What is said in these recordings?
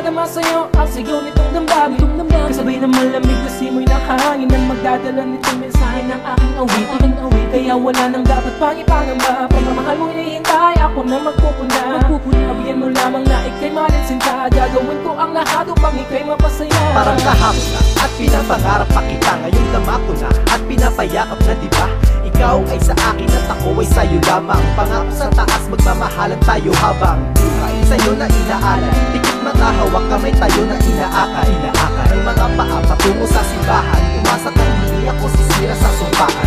Mapadama sa'yo ang sigaw nitong damdamin, kasabay ng malamig na simoy ng hangin ang magdadala nitong mensahe ng aking awitin. Kaya wala nang dapat pang ipangamba, pagmamahal mong hinihintay, ako na magpupuna. Abiyan mo lamang na ika'y malinsinta, gagawin ko ang lahat upang ika'y mapasaya. Parang kahapon na at pinapangarap pa kita, ngayon dama ko na at pinapayakap na, diba? Ikaw ay sa akin at ako ay sa'yo lamang. Pangako sa taas, magmamahalan tayo habang buhay sa'yo na inaalan. Tikit mata, hawak kamay tayo na inaakay. Ang mga paa patungo sa simbahan, umasa kang hindi ako sisira sa sumpaan.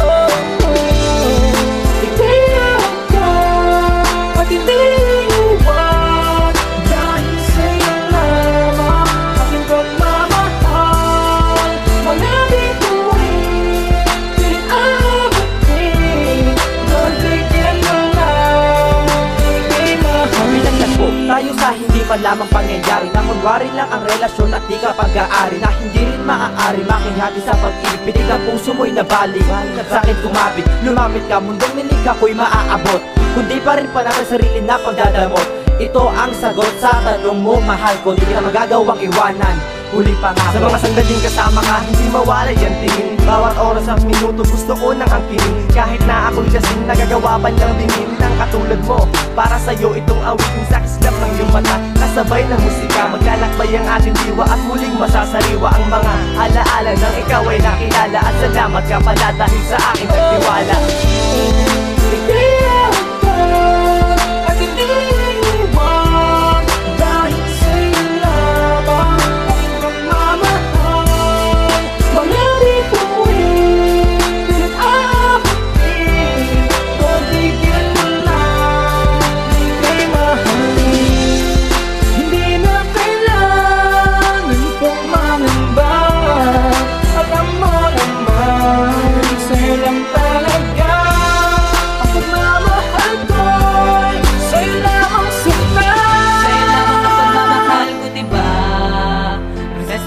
Tayo sa hindi pa lamang pangyayari na kunwari lang ang relasyon at di ka pag-aari, na hindi rin maaari makihati sa pag-ibig. Pitig ang puso mo'y nabalik, sa'kin kumabig. Lumapit ka, mundong nilig ako'y maaabot, kundi pa rin pala sa sarili na pagdadamot. Ito ang sagot sa tanong mo, mahal ko, di kita magagawang iwanan. Huli pa nga sa mga sandaling kasama nga, hindi mawala yan tingin. Bawat oras at minuto gusto ko nang angkinin. Kahit na ako'y lasing, nagagawa pa niyang dingin ng katulad mo. Para sa'yo itong awiting sa kislap ng iyong mata, kasabay ng musika, maglalakbay ang ating diwa at muling masasariwa ang mga alaala nang ikaw ay nakilala. At salamat ka pala dahil sa aking nagtiwala.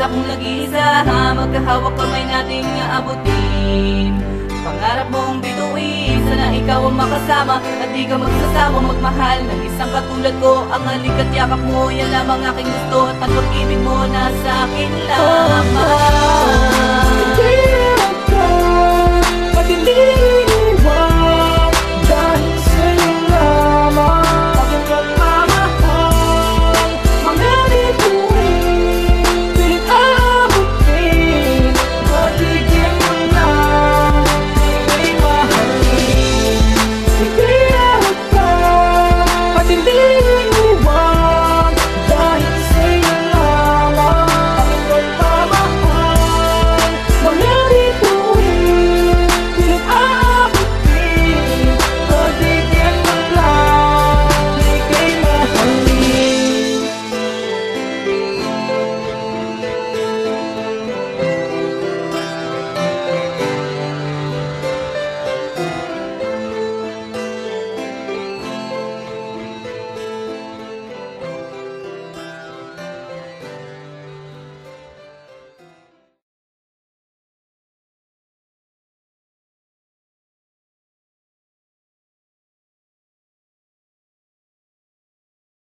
Kung nag-iisa, magkahawak kamay nating aabutin. Pangarap mong bituin, sana ikaw ang makasama at di ka magsasawang magmahal ng isang katulad ko. Ang halik at yakap mo, yan lamang aking gusto, at ang pag-ibig mo nasa akin lamang.